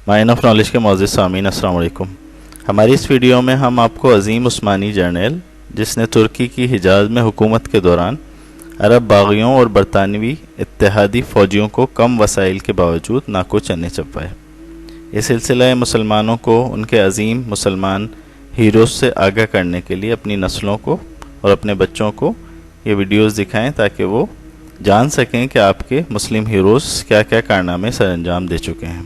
Mine of knowledge کے معزز سامعین السلام علیکم۔ ہماری اس ویڈیو میں ہم آپ کو عظیم عثمانی جرنیل جس نے ترکی کی حجاز میں حکومت کے دوران عرب باغیوں اور برطانوی اتحادی فوجیوں کو کم وسائل کے باوجود ناکو چنے چپائے، اس سلسلہ مسلمانوں کو ان کے عظیم مسلمان ہیروز سے آگاہ کرنے کے لیے اپنی نسلوں کو اور اپنے بچوں کو یہ ویڈیوز دکھائیں تاکہ وہ جان سکیں کہ آپ کے مسلم ہیروز کیا کیا کارنامے سر انجام دے چکے ہیں۔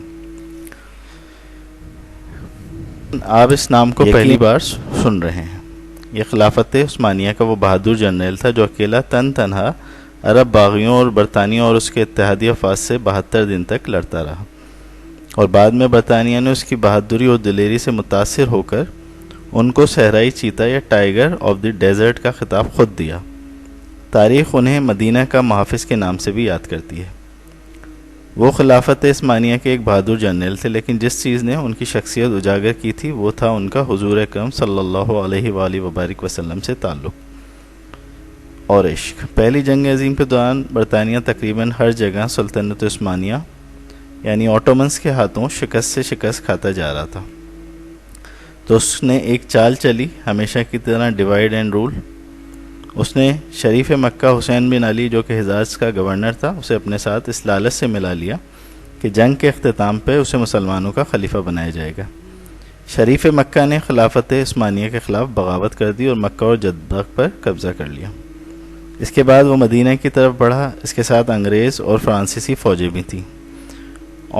آپ اس نام کو پہلی بار سن رہے ہیں۔ یہ خلافت عثمانیہ کا وہ بہادر جرنیل تھا جو اکیلا تنہا عرب باغیوں اور برطانیہ اور اس کے اتحادی افواج سے 72 دن تک لڑتا رہا، اور بعد میں برطانیہ نے اس کی بہادری اور دلیری سے متاثر ہو کر ان کو صحرائی چیتا یا ٹائیگر آف دی ڈیزرٹ کا خطاب خود دیا۔ تاریخ انہیں مدینہ کا محافظ کے نام سے بھی یاد کرتی ہے۔ وہ خلافت عثمانیہ کے ایک بہادر جرنیل تھے، لیکن جس چیز نے ان کی شخصیت اجاگر کی تھی وہ تھا ان کا حضور اکرم صلی اللہ علیہ وآلہ وبارک وسلم سے تعلق اور عشق۔ پہلی جنگ عظیم کے دوران برطانیہ تقریباً ہر جگہ سلطنت عثمانیہ یعنی آٹومنز کے ہاتھوں شکست سے شکست کھاتا جا رہا تھا، تو اس نے ایک چال چلی، ہمیشہ کی طرح ڈیوائیڈ اینڈ رول۔ اس نے شریف مکہ حسین بن علی جو کہ حجاز کا گورنر تھا اسے اپنے ساتھ اس لالچ سے ملا لیا کہ جنگ کے اختتام پہ اسے مسلمانوں کا خلیفہ بنایا جائے گا۔ شریف مکہ نے خلافت عثمانیہ کے خلاف بغاوت کر دی اور مکہ اور جدہ پر قبضہ کر لیا۔ اس کے بعد وہ مدینہ کی طرف بڑھا، اس کے ساتھ انگریز اور فرانسیسی فوجیں بھی تھیں،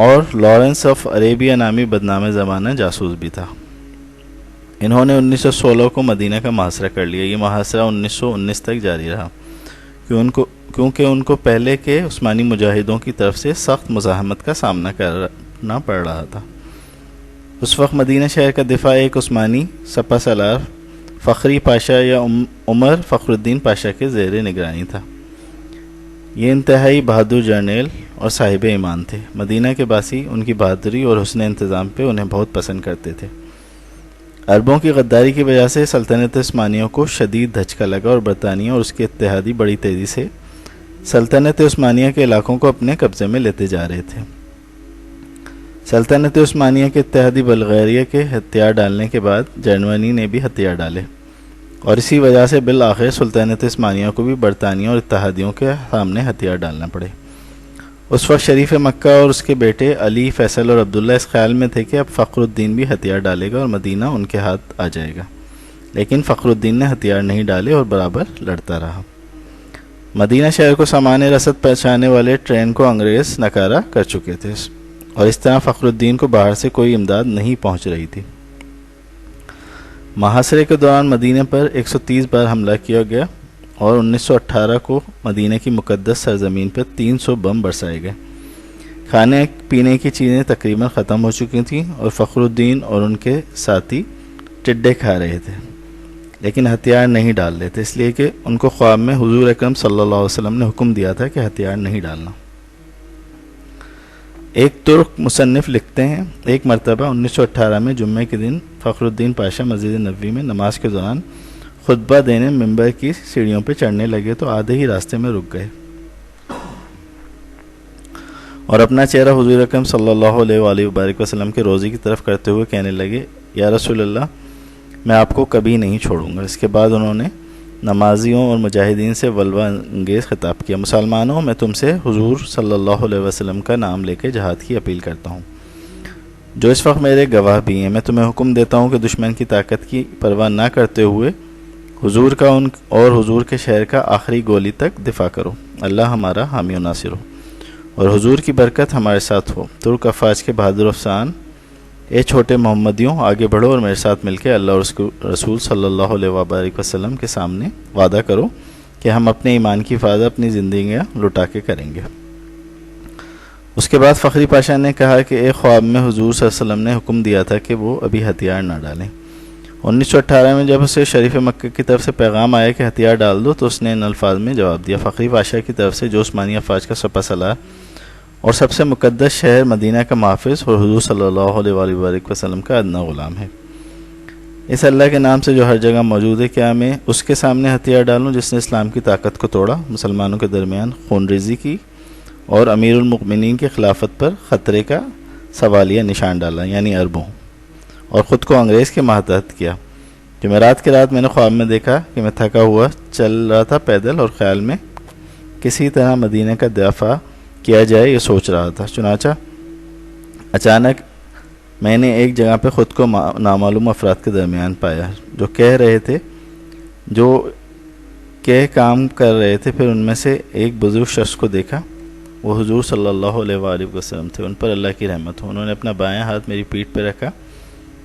اور لارنس آف عربیہ نامی بدنام زمانہ جاسوس بھی تھا۔ انہوں نے 1916 کو مدینہ کا محاصرہ کر لیا۔ یہ محاصرہ 1919 تک جاری رہا کیونکہ ان کو پہلے کے عثمانی مجاہدوں کی طرف سے سخت مزاحمت کا سامنا کرنا پڑ رہا تھا۔ اس وقت مدینہ شہر کا دفاع ایک عثمانی سپہ سالار فخری پاشا یا عمر فخر الدین پاشا کے زیر نگرانی تھا۔ یہ انتہائی بہادر جرنیل اور صاحب ایمان تھے۔ مدینہ کے باسی ان کی بہادری اور حسن انتظام پہ انہیں بہت پسند کرتے تھے۔ عربوں کی غداری کی وجہ سے سلطنت عثمانیہ کو شدید دھچکا لگا اور برطانیہ اور اس کے اتحادی بڑی تیزی سے سلطنت عثمانیہ کے علاقوں کو اپنے قبضے میں لیتے جا رہے تھے۔ سلطنت عثمانیہ کے اتحادی بلغاریہ کے ہتھیار ڈالنے کے بعد جرمنی نے بھی ہتھیار ڈالے، اور اسی وجہ سے بالآخر سلطنت عثمانیہ کو بھی برطانیہ اور اتحادیوں کے سامنے ہتھیار ڈالنا پڑے۔ اس وقت شریف مکہ اور اس کے بیٹے علی، فیصل اور عبداللہ اس خیال میں تھے کہ اب فخر الدین بھی ہتھیار ڈالے گا اور مدینہ ان کے ہاتھ آ جائے گا، لیکن فخر الدین نے ہتھیار نہیں ڈالے اور برابر لڑتا رہا۔ مدینہ شہر کو سامان رسد پہنچانے والے ٹرین کو انگریز نکارہ کر چکے تھے، اور اس طرح فخر الدین کو باہر سے کوئی امداد نہیں پہنچ رہی تھی۔ محاصرے کے دوران مدینہ پر 130 بار حملہ کیا گیا، اور 1918 کو مدینہ کی مقدس سرزمین پر 300 بم برسائے گئے۔ کھانے پینے کی چیزیں تقریباً ختم ہو چکی تھیں، اور فخر الدین اور ان کے ساتھی ٹڈے کھا رہے تھے، لیکن ہتھیار نہیں ڈال رہے تھے، اس لیے کہ ان کو خواب میں حضور اکرم صلی اللہ علیہ وسلم نے حکم دیا تھا کہ ہتھیار نہیں ڈالنا۔ ایک ترک مصنف لکھتے ہیں، ایک مرتبہ 1918 میں جمعے کے دن فخر الدین پاشا مسجد نبوی میں نماز کے دوران خطبہ دینے ممبر کی سیڑھیوں پہ چڑھنے لگے تو آدھے ہی راستے میں رک گئے، اور اپنا چہرہ حضور اکرم صلی اللہ علیہ وآلہ وبارک وسلم کے روضے کی طرف کرتے ہوئے کہنے لگے، یا رسول اللہ، میں آپ کو کبھی نہیں چھوڑوں گا۔ اس کے بعد انہوں نے نمازیوں اور مجاہدین سے ولوا انگیز خطاب کیا، مسلمانوں، میں تم سے حضور صلی اللہ علیہ وسلم کا نام لے کے جہاد کی اپیل کرتا ہوں، جو اس وقت میرے گواہ بھی ہیں۔ میں تمہیں حکم دیتا ہوں کہ دشمن کی طاقت کی پرواہ نہ کرتے ہوئے حضور کا اور حضور کے شہر کا آخری گولی تک دفاع کرو۔ اللہ ہمارا حامی و ناصر ہو، اور حضور کی برکت ہمارے ساتھ ہو۔ ترک افواج کے بہادر افسان، اے چھوٹے محمدیوں، آگے بڑھو اور میرے ساتھ مل کے اللہ اور رسول صلی اللہ علیہ وآلہ وسلم کے سامنے وعدہ کرو کہ ہم اپنے ایمان کی حفاظت اپنی زندگیاں لٹا کے کریں گے۔ اس کے بعد فخری پاشا نے کہا کہ ایک خواب میں حضور صلی اللہ علیہ وسلم نے حکم دیا تھا کہ وہ ابھی ہتھیار نہ ڈالیں۔ 1918 میں جب اسے شریف مکہ کی طرف سے پیغام آیا کہ ہتھیار ڈال دو، تو اس نے ان الفاظ میں جواب دیا، فخری پاشا کی طرف سے جو عثمانی افواج کا سپہ سالار اور سب سے مقدس شہر مدینہ کا محافظ اور حضور صلی اللہ علیہ وآلہ وسلم کا ادنا غلام ہے، اس اللہ کے نام سے جو ہر جگہ موجود ہے، کیا میں اس کے سامنے ہتھیار ڈالوں جس نے اسلام کی طاقت کو توڑا، مسلمانوں کے درمیان خون ریزی کی اور امیر المؤمنین کی خلافت پر خطرے کا سوالیہ نشان ڈالا یعنی اربوں، اور خود کو انگریز کے ماتحت کیا۔ جمعرات کی رات میں نے خواب میں دیکھا کہ میں تھکا ہوا چل رہا تھا پیدل، اور خیال میں کسی طرح مدینہ کا دفاع کیا جائے یہ سوچ رہا تھا۔ چنانچہ اچانک میں نے ایک جگہ پہ خود کو نامعلوم افراد کے درمیان پایا جو کہہ رہے تھے، جو کام کر رہے تھے۔ پھر ان میں سے ایک بزرگ شخص کو دیکھا، وہ حضور صلی اللہ علیہ وآلہ وسلم تھے، ان پر اللہ کی رحمت ہو۔ انہوں نے اپنا بایاں ہاتھ میری پیٹھ پہ رکھا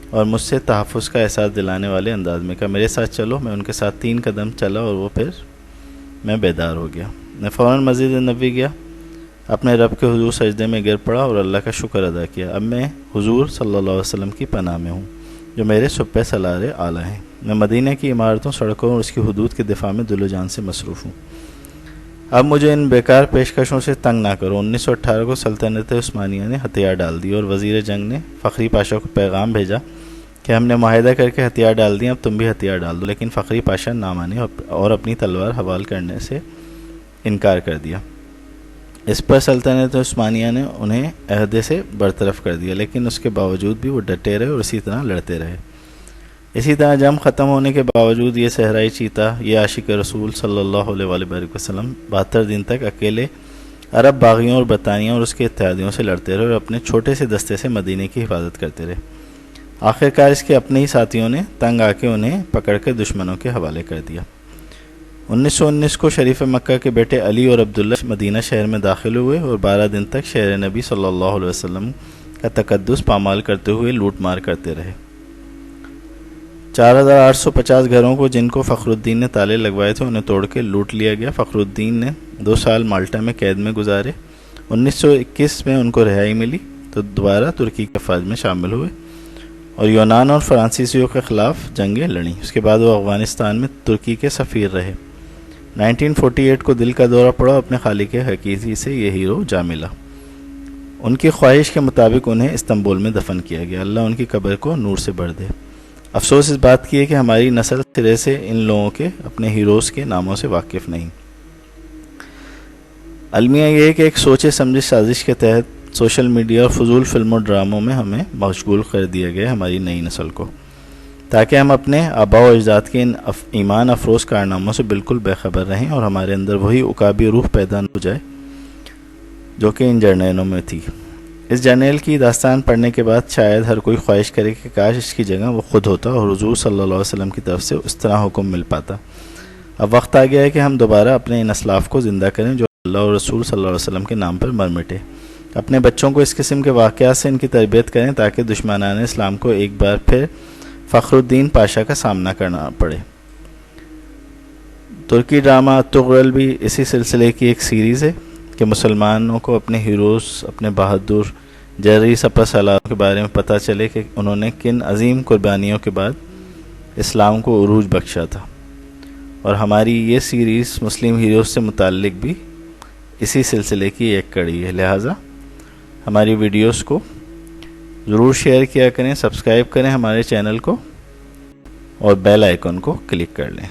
اور مجھ سے تحفظ کا احساس دلانے والے انداز میں کہا، میرے ساتھ چلو۔ میں ان کے ساتھ 3 قدم چلا اور وہ پھر میں بیدار ہو گیا۔ میں فوراً مسجد نبوی گیا، اپنے رب کے حضور سجدے میں گر پڑا اور اللہ کا شکر ادا کیا۔ اب میں حضور صلی اللہ علیہ وسلم کی پناہ میں ہوں جو میرے سپہ سالار اعلیٰ ہیں۔ میں مدینہ کی عمارتوں، سڑکوں اور اس کی حدود کے دفاع میں دل و جان سے مصروف ہوں۔ اب مجھے ان بیکار پیشکشوں سے تنگ نہ کرو۔ 1918 کو سلطنت عثمانیہ نے ہتھیار ڈال دی اور وزیر جنگ نے فخری پاشا کو پیغام بھیجا کہ ہم نے معاہدہ کر کے ہتھیار ڈال دیے، اب تم بھی ہتھیار ڈال دو۔ لیکن فخری پاشا نہ مانے اور اپنی تلوار حوال کرنے سے انکار کر دیا۔ اس پر سلطنت عثمانیہ نے انہیں عہدے سے برطرف کر دیا، لیکن اس کے باوجود بھی وہ ڈٹے رہے اور اسی طرح لڑتے رہے۔ اسی طرح جنگ ختم ہونے کے باوجود یہ صحرائی چیتا، یہ عاشق رسول صلی اللہ علیہ وآلہ وسلم 72 دن تک اکیلے عرب باغیوں اور برطانیہ اور اس کے اتحادیوں سے لڑتے رہے اور اپنے چھوٹے سے دستے سے مدینے کی حفاظت کرتے رہے۔ آخرکار اس کے اپنے ہی ساتھیوں نے تنگ آ کے انہیں پکڑ کے دشمنوں کے حوالے کر دیا۔ 1919 کو شریف مکہ کے بیٹے علی اور عبداللہ مدینہ شہر میں داخل ہوئے اور 12 دن تک شہر نبی صلی اللہ علیہ وسلم کا تقدس پامال کرتے ہوئے لوٹ مار کرتے رہے۔ 4850 گھروں کو جن کو فخر الدین نے تالے لگوائے تھے انہیں توڑ کے لوٹ لیا گیا۔ فخر الدین نے 2 سال مالٹا میں قید میں گزارے۔ 1921 میں ان کو رہائی ملی تو دوبارہ ترکی کے افواج میں شامل ہوئے اور یونان اور فرانسیسیوں کے خلاف جنگیں لڑیں۔ اس کے بعد وہ افغانستان میں ترکی کے سفیر رہے۔ 1948 کو دل کا دورہ پڑا، اپنے خالق حقیقی سے یہ ہیرو جا ملا۔ ان کی خواہش کے مطابق انہیں استنبول میں دفن کیا گیا۔ اللہ ان کی قبر کو نور سے بھر دے۔ افسوس اس بات کی ہے کہ ہماری نسل سرے سے ان لوگوں کے اپنے ہیروز کے ناموں سے واقف نہیں۔ المیہ یہ ہے کہ ایک سوچے سمجھے سازش کے تحت سوشل میڈیا اور فضول فلموں ڈراموں میں ہمیں مشغول کر دیا گیا ہماری نئی نسل کو، تاکہ ہم اپنے آباء و اجداد کے ان ایمان افروز کارناموں سے بالکل بے خبر رہیں اور ہمارے اندر وہی عقابی روح پیدا نہ ہو جائے جو کہ ان جرنیلوں میں تھی۔ اس جرنیل کی داستان پڑھنے کے بعد شاید ہر کوئی خواہش کرے کہ کاش اس کی جگہ وہ خود ہوتا اور حضور صلی اللہ علیہ وسلم کی طرف سے اس طرح حکم مل پاتا۔ اب وقت آ گیا ہے کہ ہم دوبارہ اپنے ان اسلاف کو زندہ کریں جو اللہ اور رسول صلی اللہ علیہ وسلم کے نام پر مر مٹے۔ اپنے بچوں کو اس قسم کے واقعات سے ان کی تربیت کریں تاکہ دشمنان اسلام کو ایک بار پھر فخر الدین پاشا کا سامنا کرنا پڑے۔ ترکی ڈرامہ تغرل بھی اسی سلسلے کی ایک سیریز ہے کہ مسلمانوں کو اپنے ہیروز، اپنے بہادر جرری سپہ سالاروں کے بارے میں پتہ چلے کہ انہوں نے کن عظیم قربانیوں کے بعد اسلام کو عروج بخشا تھا۔ اور ہماری یہ سیریز مسلم ہیروز سے متعلق بھی اسی سلسلے کی ایک کڑی ہے، لہٰذا ہماری ویڈیوز کو ضرور شیئر کیا کریں، سبسکرائب کریں ہمارے چینل کو اور بیل آئیکن کو کلک کر لیں۔